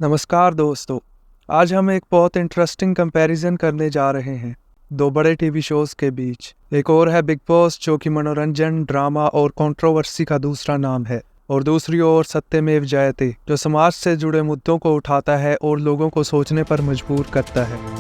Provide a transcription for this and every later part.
नमस्कार दोस्तों। आज हम एक बहुत इंटरेस्टिंग कंपैरिजन करने जा रहे हैं दो बड़े टीवी शोज के बीच। एक और है बिग बॉस, जो कि मनोरंजन, ड्रामा और कंट्रोवर्सी का दूसरा नाम है, और दूसरी ओर सत्यमेव जयते, जो समाज से जुड़े मुद्दों को उठाता है और लोगों को सोचने पर मजबूर करता है।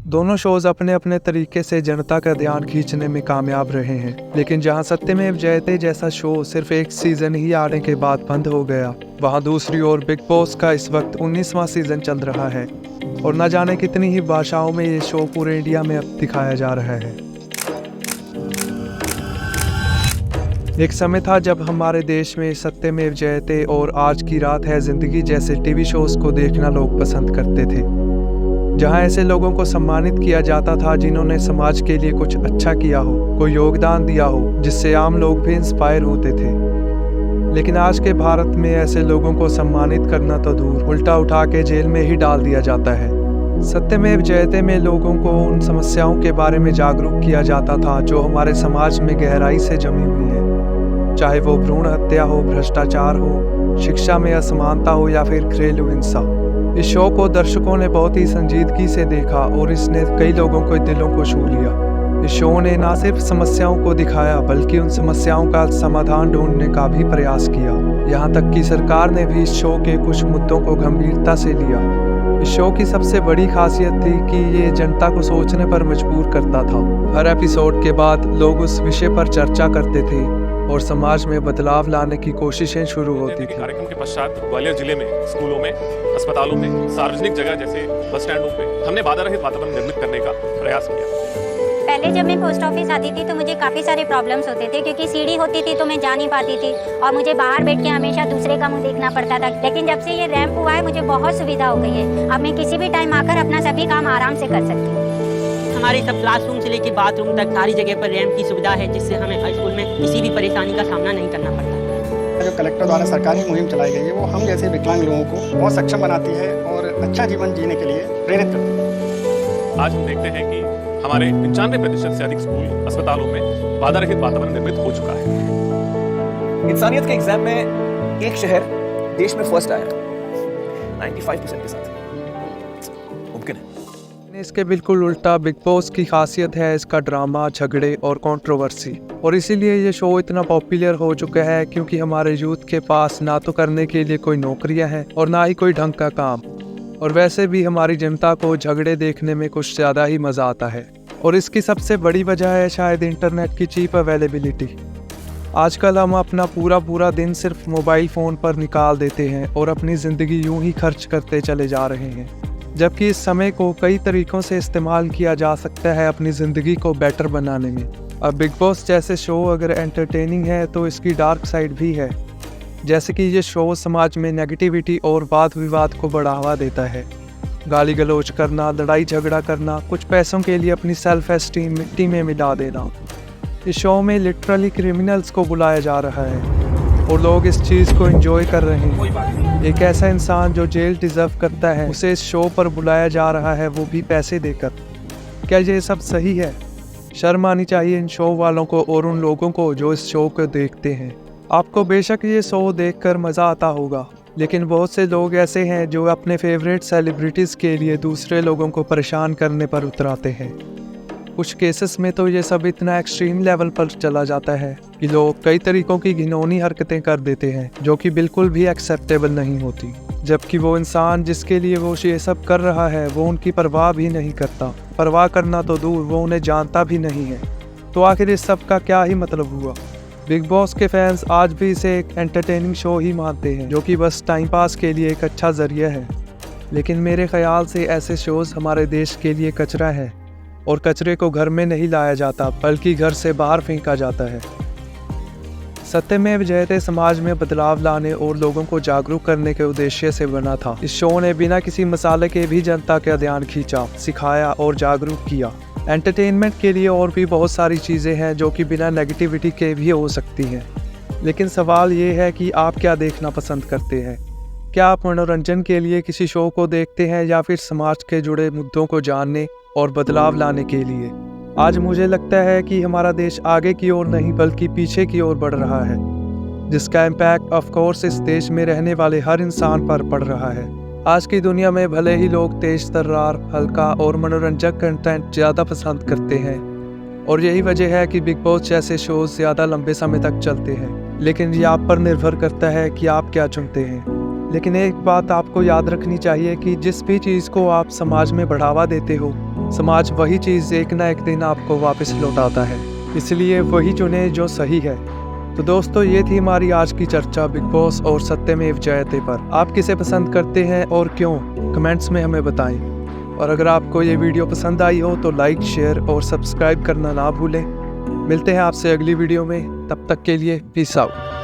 दोनों शोज अपने अपने तरीके से जनता का ध्यान खींचने में कामयाब रहे हैं, लेकिन जहां सत्यमेव जयते जैसा शो सिर्फ एक सीजन ही आने के बाद बंद हो गया, वहां दूसरी ओर बिग बॉस का इस वक्त 19वां सीजन चल रहा है और न जाने कितनी ही भाषाओं में ये शो पूरे इंडिया में अब दिखाया जा रहा है। एक समय था जब हमारे देश में सत्यमेव जयते और आज की रात है जिंदगी जैसे टीवी शोज को देखना लोग पसंद करते थे, जहां ऐसे लोगों को सम्मानित किया जाता था जिन्होंने समाज के लिए कुछ अच्छा किया हो, कोई योगदान दिया हो, जिससे आम लोग भी इंस्पायर होते थे। लेकिन आज के भारत में ऐसे लोगों को सम्मानित करना तो दूर, उल्टा उठा के जेल में ही डाल दिया जाता है। सत्यमेव जयते में लोगों को उन समस्याओं के बारे में जागरूक किया जाता था जो हमारे समाज में गहराई से जमी हुई है, चाहे वो भ्रूण हत्या हो, भ्रष्टाचार हो, शिक्षा में असमानता हो या फिर घरेलू हिंसा। इस शो को दर्शकों ने बहुत ही संजीदगी से देखा और इसने कई लोगों के दिलों को छू लिया। इस शो ने न सिर्फ समस्याओं को दिखाया बल्कि उन समस्याओं का समाधान ढूंढने का भी प्रयास किया। यहाँ तक कि सरकार ने भी इस शो के कुछ मुद्दों को गंभीरता से लिया। इस शो की सबसे बड़ी खासियत थी कि ये जनता को सोचने पर मजबूर करता था। हर एपिसोड के बाद लोग उस विषय पर चर्चा करते थे और समाज में बदलाव लाने की कोशिशें शुरू होती थी। कार्यक्रम के पश्चात ग्वालियर जिले में स्कूलों में, अस्पतालों में, सार्वजनिक जगह जैसे बस स्टैंडों पे हमने बाधा रहित वातावरण निर्मित करने का प्रयास किया। पहले जब मैं पोस्ट ऑफिस आती थी तो मुझे काफ़ी सारे प्रॉब्लम्स होते थे, क्योंकि सीढ़ी होती थी तो मैं जा नहीं पाती थी और मुझे बाहर बैठ के हमेशा दूसरे का मुंह देखना पड़ता था। लेकिन जब से ये रैंप हुआ है मुझे बहुत सुविधा हो गई है। अब मैं किसी भी टाइम आकर अपना सभी काम आराम से कर सकती हूँ। हमारे सब क्लासरूम से लेकर बाथरूम तक सारी जगह पर रैंप की सुविधा है, जिससे हमें स्कूल में किसी भी परेशानी का सामना नहीं करना पड़ता। जो कलेक्टर द्वारा सरकारी मुहिम चलाई गई है वो हम जैसे विकलांग लोगों को बहुत सक्षम बनाती है और अच्छा जीवन जीने के लिए प्रेरित करती है। आज हम देखते हैं कि हमारे 95% से अधिक स्कूल, अस्पतालों में बाधा रहित वातावरण निर्मित हो चुका है। इंसानियत के एग्जाम में एक शहर देश में फर्स्ट आया 95% के साथ, मुमकिन है। इसके बिल्कुल उल्टा बिग बॉस की खासियत है इसका ड्रामा, झगड़े और कंट्रोवर्सी, और इसीलिए ये शो इतना पॉपुलर हो चुका है क्योंकि हमारे यूथ के पास ना तो करने के लिए कोई नौकरियां हैं और ना ही कोई ढंग का काम, और वैसे भी हमारी जनता को झगड़े देखने में कुछ ज़्यादा ही मज़ा आता है। और इसकी सबसे बड़ी वजह है शायद इंटरनेट की चीप अवेलेबिलिटी। आजकल हम अपना पूरा दिन सिर्फ मोबाइल फ़ोन पर निकाल देते हैं और अपनी ज़िंदगी यूं ही खर्च करते चले जा रहे हैं, जबकि इस समय को कई तरीक़ों से इस्तेमाल किया जा सकता है अपनी ज़िंदगी को बेटर बनाने में। अब बिग बॉस जैसे शो अगर एंटरटेनिंग है तो इसकी डार्क साइड भी है, जैसे कि ये शो समाज में नेगेटिविटी और वाद विवाद को बढ़ावा देता है। गाली गलौज करना, लड़ाई झगड़ा करना, कुछ पैसों के लिए अपनी सेल्फ एस्टीम मिट्टी में मिला देना। इस शो में लिटरली क्रिमिनल्स को बुलाया जा रहा है और लोग इस चीज़ को एंजॉय कर रहे हैं। एक ऐसा इंसान जो जेल डिजर्व करता है, उसे इस शो पर बुलाया जा रहा है, वो भी पैसे देकर। क्या ये सब सही है? शर्म आनी चाहिए इन शो वालों को और उन लोगों को जो इस शो को देखते हैं। आपको बेशक ये शो देखकर मज़ा आता होगा, लेकिन बहुत से लोग ऐसे हैं जो अपने फेवरेट सेलिब्रिटीज़ के लिए दूसरे लोगों को परेशान करने पर उतराते हैं। कुछ केसेस में तो ये सब इतना एक्सट्रीम लेवल पर चला जाता है कि लोग कई तरीक़ों की घिनौनी हरकतें कर देते हैं जो कि बिल्कुल भी एक्सेप्टेबल नहीं होती, जबकि वो इंसान जिसके लिए वो ये सब कर रहा है वो उनकी परवाह भी नहीं करता। परवाह करना तो दूर, वो उन्हें जानता भी नहीं है। तो आखिर इस सब का क्या ही मतलब हुआ? बिग बॉस के फैंस आज भी इसे एक एंटरटेनिंग शो ही मानते हैं जो कि बस टाइम पास के लिए एक अच्छा जरिया है, लेकिन मेरे ख्याल से ऐसे शोज़ हमारे देश के लिए कचरा है, और कचरे को घर में नहीं लाया जाता बल्कि घर से बाहर फेंका जाता है। सत्यमेव जयते समाज में बदलाव लाने और लोगों को जागरूक करने के उद्देश्य से बना था। इस शो ने बिना किसी मसाले के भी जनता का ध्यान खींचा, सिखाया और जागरूक किया। एंटरटेनमेंट के लिए और भी बहुत सारी चीज़ें हैं जो कि बिना नेगेटिविटी के भी हो सकती हैं, लेकिन सवाल ये है कि आप क्या देखना पसंद करते हैं। क्या आप मनोरंजन के लिए किसी शो को देखते हैं या फिर समाज के जुड़े मुद्दों को जानने और बदलाव लाने के लिए? आज मुझे लगता है कि हमारा देश आगे की ओर नहीं बल्कि पीछे की ओर बढ़ रहा है, जिसका इम्पैक्ट ऑफ कोर्स इस देश में रहने वाले हर इंसान पर पड़ रहा है। आज की दुनिया में भले ही लोग तेज तर्रार, हल्का और मनोरंजक कंटेंट ज़्यादा पसंद करते हैं और यही वजह है कि बिग बॉस जैसे शोज ज़्यादा लंबे समय तक चलते हैं, लेकिन ये आप पर निर्भर करता है कि आप क्या चुनते हैं। लेकिन एक बात आपको याद रखनी चाहिए कि जिस भी चीज़ को आप समाज में बढ़ावा देते हो, समाज वही चीज़ एक ना एक दिन आपको वापस लौटाता है। इसलिए वही चुने जो सही है। तो दोस्तों, ये थी हमारी आज की चर्चा बिग बॉस और सत्यमेव जयते पर। आप किसे पसंद करते हैं और क्यों, कमेंट्स में हमें बताएं। और अगर आपको ये वीडियो पसंद आई हो तो लाइक, शेयर और सब्सक्राइब करना ना भूलें। मिलते हैं आपसे अगली वीडियो में, तब तक के लिए पीस आउट।